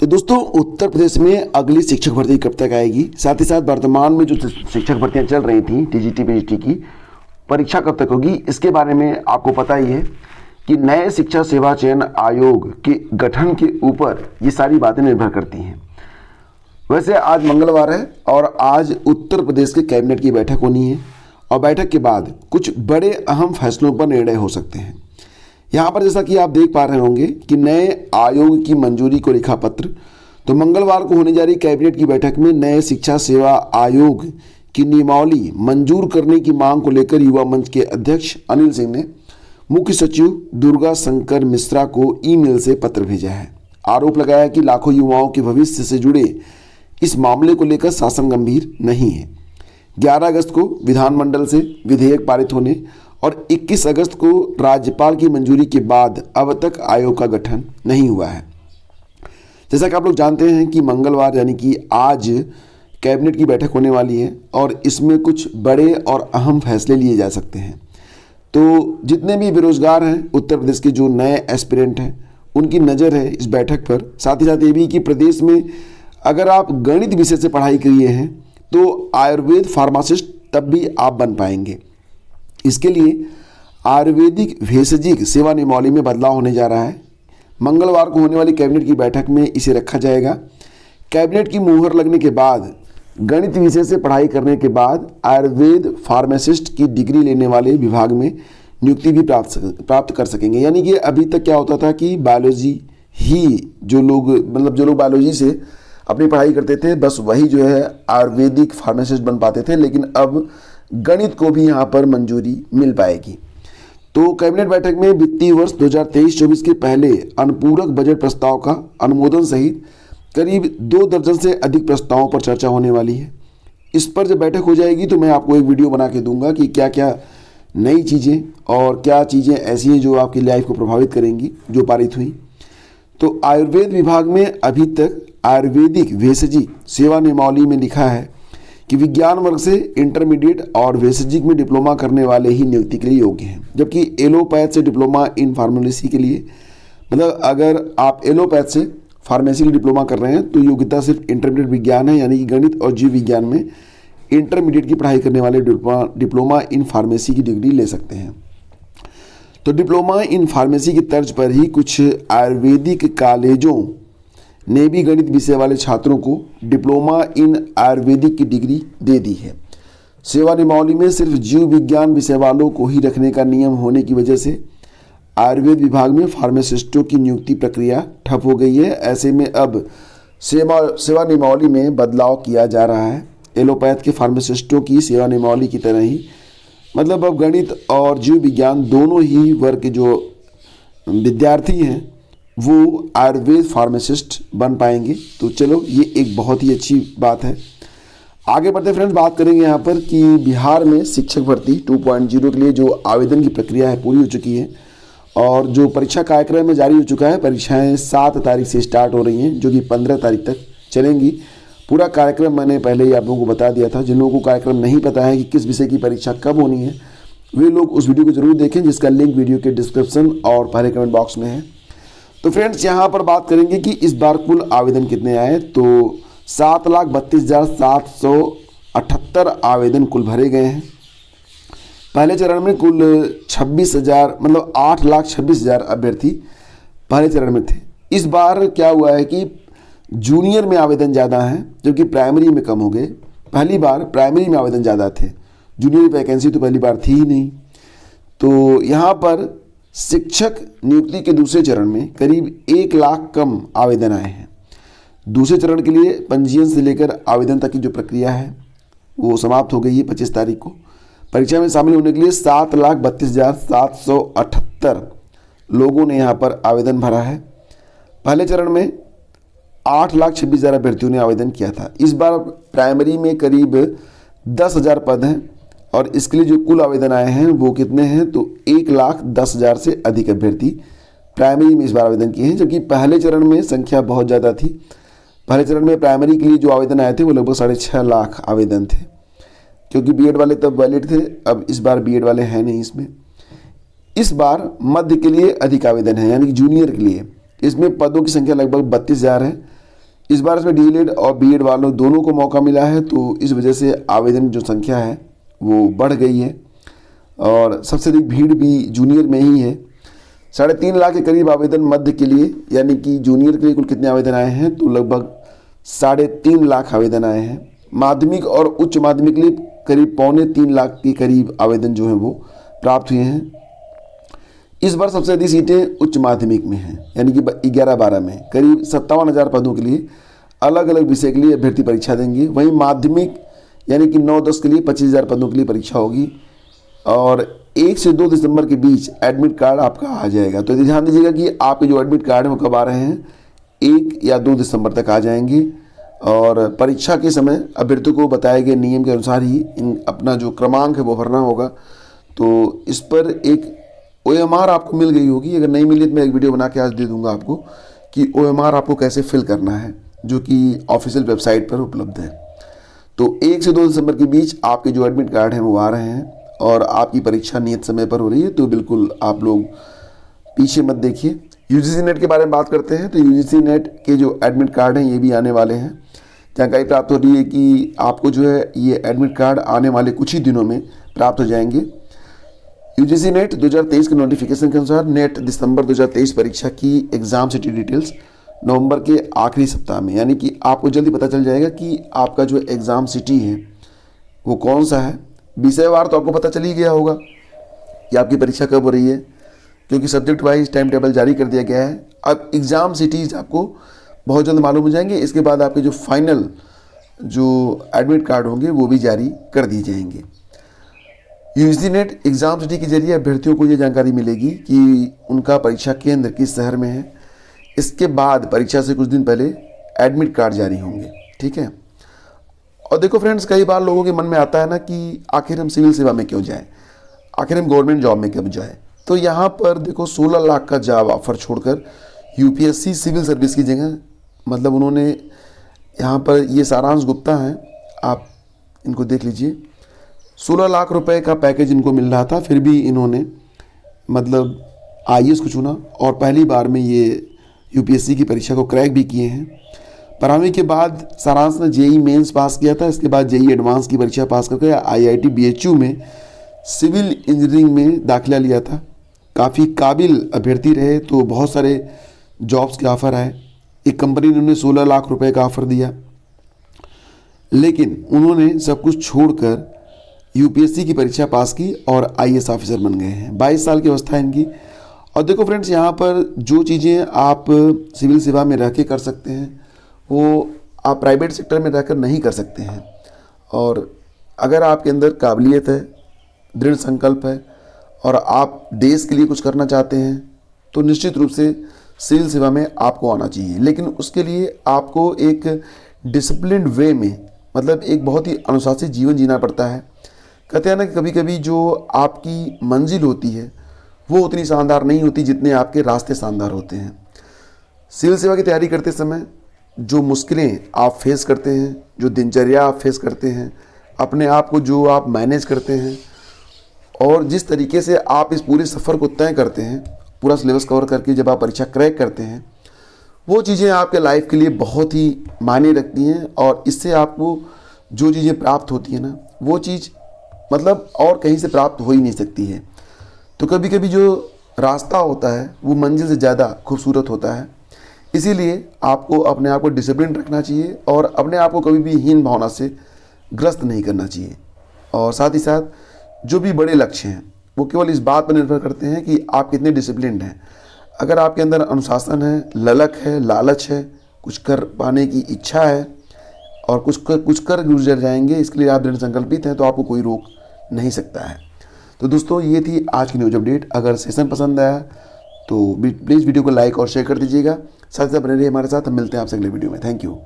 दोस्तों, उत्तर प्रदेश में अगली शिक्षक भर्ती कब तक आएगी, साथ ही साथ वर्तमान में जो शिक्षक भर्तियां चल रही थी टीजीटी पीजीटी की परीक्षा कब तक होगी, इसके बारे में आपको पता ही है कि नए शिक्षा सेवा चयन आयोग के गठन के ऊपर ये सारी बातें निर्भर करती हैं। वैसे आज मंगलवार है और आज उत्तर प्रदेश के कैबिनेट की बैठक होनी है और बैठक के बाद कुछ बड़े अहम फैसलों पर निर्णय हो सकते हैं। यहाँ पर जैसा कि आप देख पा रहे होंगे कि नए आयोग की मंजूरी को लिखा पत्र, तो मंगलवार को होने जा रही कैबिनेट की बैठक में नए शिक्षा सेवा आयोग की नियमावली मंजूर करने की मांग को लेकर युवा मंच के अध्यक्ष अनिल सिंह ने मुख्य सचिव दुर्गा शंकर मिश्रा को ईमेल से पत्र भेजा है। आरोप लगाया कि लाखों युवाओं के भविष्य से जुड़े इस मामले को लेकर शासन गंभीर नहीं है। 11 अगस्त को विधानमंडल से विधेयक पारित होने और 21 अगस्त को राज्यपाल की मंजूरी के बाद अब तक आयोग का गठन नहीं हुआ है। जैसा कि आप लोग जानते हैं कि मंगलवार यानी कि आज कैबिनेट की बैठक होने वाली है और इसमें कुछ बड़े और अहम फैसले लिए जा सकते हैं। तो जितने भी बेरोजगार हैं उत्तर प्रदेश के, जो नए एस्पिरेंट हैं, उनकी नज़र है इस बैठक पर। साथ ही साथ ये भी कि प्रदेश में अगर आप गणित विषय से पढ़ाई किए हैं तो आयुर्वेद फार्मासिस्ट तब भी आप बन पाएंगे। इसके लिए आयुर्वेदिक भेषजिक सेवा नियमावली में बदलाव होने जा रहा है। मंगलवार को होने वाली कैबिनेट की बैठक में इसे रखा जाएगा। कैबिनेट की मुहर लगने के बाद गणित विषय से पढ़ाई करने के बाद आयुर्वेद फार्मासिस्ट की डिग्री लेने वाले विभाग में नियुक्ति भी प्राप्त कर सकेंगे। यानी कि अभी तक क्या होता था कि बायोलॉजी ही जो लोग बायोलॉजी से अपनी पढ़ाई करते थे, बस वही जो है आयुर्वेदिक फार्मासिस्ट बन पाते थे, लेकिन अब गणित को भी यहाँ पर मंजूरी मिल पाएगी। तो कैबिनेट बैठक में वित्तीय वर्ष 2023-24 के पहले अनुपूरक बजट प्रस्ताव का अनुमोदन सहित करीब 2 दर्जन से अधिक प्रस्तावों पर चर्चा होने वाली है। इस पर जब बैठक हो जाएगी तो मैं आपको एक वीडियो बना के दूंगा कि क्या क्या नई चीज़ें और क्या चीज़ें ऐसी हैं जो आपकी लाइफ को प्रभावित करेंगी जो पारित हुई। तो आयुर्वेद विभाग में अभी तक आयुर्वेदिक भेषजिक सेवा नियमावली में लिखा है कि विज्ञान वर्ग से इंटरमीडिएट और भेषजिक में डिप्लोमा करने वाले ही नियुक्ति के लिए योग्य हैं, जबकि एलोपैथ से डिप्लोमा इन फार्मेसी के लिए, मतलब अगर आप एलोपैथ से फार्मेसी की डिप्लोमा कर रहे हैं तो योग्यता सिर्फ इंटरमीडिएट विज्ञान है, यानी कि गणित और जीव विज्ञान में इंटरमीडिएट की पढ़ाई करने वाले डिप्लोमा इन फार्मेसी की डिग्री ले सकते हैं। तो डिप्लोमा इन फार्मेसी की तर्ज पर ही कुछ आयुर्वेदिक कॉलेजों ने भी गणित विषय वाले छात्रों को डिप्लोमा इन आयुर्वेदिक की डिग्री दे दी है। सेवा नियमावली में सिर्फ जीव विज्ञान विषय वालों को ही रखने का नियम होने की वजह से आयुर्वेद विभाग में फार्मासिस्टों की नियुक्ति प्रक्रिया ठप हो गई है। ऐसे में अब सेवा नियमावली में बदलाव किया जा रहा है। एलोपैथ के फार्मासिस्टों की सेवा नियमावली की तरह ही, मतलब अब गणित और जीव विज्ञान दोनों ही वर्ग के जो विद्यार्थी हैं वो आयुर्वेद फार्मासिस्ट बन पाएंगे। तो चलो, ये एक बहुत ही अच्छी बात है। आगे बढ़ते फ्रेंड्स, बात करेंगे यहाँ पर कि बिहार में शिक्षक भर्ती 2.0 के लिए जो आवेदन की प्रक्रिया है पूरी हो चुकी है और जो परीक्षा कार्यक्रम में जारी हो चुका है। परीक्षाएं 7 तारीख से स्टार्ट हो रही हैं जो कि 15 तारीख तक चलेंगी। पूरा कार्यक्रम मैंने पहले ही आप लोगों को बता दिया था। जिन लोगों को कार्यक्रम नहीं पता है कि किस विषय की परीक्षा कब होनी है, वे लोग उस वीडियो को जरूर देखें, जिसका लिंक वीडियो के डिस्क्रिप्शन और पहले कमेंट बॉक्स में है। तो फ्रेंड्स, यहाँ पर बात करेंगे कि इस बार कुल आवेदन कितने आए। तो 7,32,778 आवेदन कुल भरे गए हैं। पहले चरण में कुल 26,000 मतलब 8,26,000 अभ्यर्थी पहले चरण में थे। इस बार क्या हुआ है कि जूनियर में आवेदन ज़्यादा हैं जबकि प्राइमरी में कम हो गए। पहली बार प्राइमरी में आवेदन ज़्यादा थे, जूनियर की वैकेंसी तो पहली बार थी ही नहीं। तो यहाँ पर शिक्षक नियुक्ति के दूसरे चरण में करीब 1 लाख कम आवेदन आए हैं। दूसरे चरण के लिए पंजीयन से लेकर आवेदन तक की जो प्रक्रिया है वो समाप्त हो गई है 25 तारीख को। परीक्षा में शामिल होने के लिए 7,32,778 लोगों ने यहाँ पर आवेदन भरा है। पहले चरण में 8,26,000 अभ्यर्थियों ने आवेदन किया था। इस बार प्राइमरी में करीब 10,000 पद हैं और इसके लिए जो कुल आवेदन आए हैं वो कितने हैं, तो 1,10,000 से अधिक अभ्यर्थी प्राइमरी में इस बार आवेदन किए हैं, जबकि पहले चरण में संख्या बहुत ज़्यादा थी। पहले चरण में प्राइमरी के लिए जो आवेदन आए थे वो लगभग 6.5 लाख आवेदन थे, क्योंकि बीएड वाले तब वैलिड थे। अब इस बार बीएड वाले हैं नहीं इसमें। इस बार मध्य के लिए अधिक आवेदन है, यानी कि जूनियर के लिए। इसमें पदों की संख्या लगभग 32,000 है, इस बार इसमें डीएलएड और बीएड वालों दोनों को मौका मिला है, तो इस वजह से आवेदन की जो संख्या है वो बढ़ गई है और सबसे अधिक भीड़ भी जूनियर में ही है। 3.5 लाख के करीब आवेदन मध्य के लिए, यानी कि जूनियर के लिए कुल कितने आवेदन आए हैं, तो लगभग 3.5 लाख आवेदन आए हैं। माध्यमिक और उच्च माध्यमिक के लिए करीब 2.25 लाख के करीब आवेदन जो हैं वो प्राप्त हुए हैं। इस बार सबसे अधिक सीटें उच्च माध्यमिक में हैं, यानी कि 11-12 में करीब 57,000 पदों के लिए अलग अलग विषय के लिए अभ्यर्थी परीक्षा देंगे। वहीं माध्यमिक यानी कि 9-10 के लिए 25,000 पदों के लिए परीक्षा होगी और 1 से 2 दिसंबर के बीच एडमिट कार्ड आपका आ जाएगा। तो ध्यान दीजिएगा कि आपके जो एडमिट कार्ड है वो कब आ रहे हैं, 1 या 2 दिसंबर तक आ जाएंगे और परीक्षा के समय अभ्यर्थियों को बताए गए नियम के अनुसार ही अपना जो क्रमांक है वो भरना होगा। तो इस पर एक OMR आपको मिल गई होगी, अगर नहीं मिली तो मैं एक वीडियो बना के आज दे दूंगा आपको कि OMR आपको कैसे फिल करना है, जो कि ऑफिशियल वेबसाइट पर उपलब्ध है। तो 1 से 2 दिसंबर के बीच आपके जो एडमिट कार्ड हैं वो आ रहे हैं और आपकी परीक्षा नियत समय पर हो रही है, तो बिल्कुल आप लोग पीछे मत देखिए। UGC नेट के बारे में बात करते हैं तो UGC नेट के जो एडमिट कार्ड हैं ये भी आने वाले हैं। जानकारी प्राप्त हो रही है कि आपको जो है ये एडमिट कार्ड आने वाले कुछ ही दिनों में प्राप्त हो जाएंगे। UGC नेट 2023 के नोटिफिकेशन के अनुसार नेट दिसंबर 2023 परीक्षा की एग्ज़ाम सिटी डिटेल्स नवंबर के आखिरी सप्ताह में, यानी कि आपको जल्दी पता चल जाएगा कि आपका जो एग्ज़ाम सिटी है वो कौन सा है। विषयवार तो आपको पता चल ही गया होगा कि आपकी परीक्षा कब हो रही है, क्योंकि सब्जेक्ट वाइज टाइम टेबल जारी कर दिया गया है। अब एग्ज़ाम सिटीज़ आपको बहुत जल्द मालूम हो जाएंगे। इसके बाद आपके जो फाइनल जो एडमिट कार्ड होंगे वो भी जारी कर दिए जाएंगे। UGC नेट एग्ज़ाम सिटी के जरिए अभ्यर्थियों को ये जानकारी मिलेगी कि उनका परीक्षा केंद्र किस शहर में है। इसके बाद परीक्षा से कुछ दिन पहले एडमिट कार्ड जारी होंगे, ठीक है। और देखो फ्रेंड्स, कई बार लोगों के मन में आता है ना कि आखिर हम सिविल सेवा में क्यों जाएं, आखिर हम गवर्नमेंट जॉब में क्यों जाएं। तो यहाँ पर देखो 16 लाख का जॉब ऑफर छोड़कर UPSC सिविल सर्विस की जगह, मतलब उन्होंने यहाँ पर ये सारांश गुप्ता हैं, आप इनको देख लीजिए, 16 लाख रुपए का पैकेज इनको मिल रहा था, फिर भी इन्होंने मतलब IAS को चुना और पहली बार में ये UPSC की परीक्षा को क्रैक भी किए हैं। 12वीं के बाद सारांश ने JEE मेंस पास किया था, इसके बाद JEE एडवांस की परीक्षा पास करके IIT BHU में सिविल इंजीनियरिंग में दाखिला लिया था। काफ़ी काबिल अभ्यर्थी रहे, तो बहुत सारे जॉब्स के ऑफ़र आए। एक कंपनी ने उन्हें 16 लाख रुपए का ऑफ़र दिया, लेकिन उन्होंने सब कुछ छोड़कर UPSC की परीक्षा पास की और IAS ऑफिसर बन गए हैं। 22 साल की अवस्था है इनकी। और देखो फ्रेंड्स, यहाँ पर जो चीज़ें आप सिविल सेवा में रह के कर सकते हैं वो आप प्राइवेट सेक्टर में रहकर नहीं कर सकते हैं। और अगर आपके अंदर काबिलियत है, दृढ़ संकल्प है और आप देश के लिए कुछ करना चाहते हैं तो निश्चित रूप से सिविल सेवा में आपको आना चाहिए। लेकिन उसके लिए आपको एक डिसिप्लिन्ड वे में, मतलब एक बहुत ही अनुशासित जीवन जीना पड़ता है। कहते हैं ना कि कभी कभी जो आपकी मंजिल होती है वो उतनी शानदार नहीं होती जितने आपके रास्ते शानदार होते हैं। सिविल सेवा की तैयारी करते समय जो मुश्किलें आप फेस करते हैं, जो दिनचर्या आप फेस करते हैं, अपने आप को जो आप मैनेज करते हैं और जिस तरीके से आप इस पूरे सफ़र को तय करते हैं, पूरा सिलेबस कवर करके जब आप परीक्षा क्रैक करते हैं, वो चीज़ें आपके लाइफ के लिए बहुत ही मायने रखती हैं। और इससे आपको जो चीज़ें प्राप्त होती हैं ना, वो चीज़ मतलब और कहीं से प्राप्त हो ही नहीं सकती है। तो कभी कभी जो रास्ता होता है वो मंजिल से ज़्यादा खूबसूरत होता है। इसीलिए आपको अपने आप को डिसिप्लिन रखना चाहिए और अपने आप को कभी भी हीन भावना से ग्रस्त नहीं करना चाहिए। और साथ ही साथ जो भी बड़े लक्ष्य हैं वो केवल इस बात पर निर्भर करते हैं कि आप कितने डिसिप्लिन्ड हैं। अगर आपके अंदर अनुशासन है, ललक है, लालच है, कुछ कर पाने की इच्छा है और कुछ कर गुजर जाएंगे, इसके लिए आप दृढ़ संकल्पित हैं, तो आपको कोई रोक नहीं सकता है। तो दोस्तों, ये थी आज की न्यूज़ अपडेट। अगर सेशन पसंद आया तो प्लीज़ वीडियो को लाइक और शेयर कर दीजिएगा। साथ ही साथ बने रहिए हमारे साथ। हम मिलते हैं आपसे अगले वीडियो में। Thank you.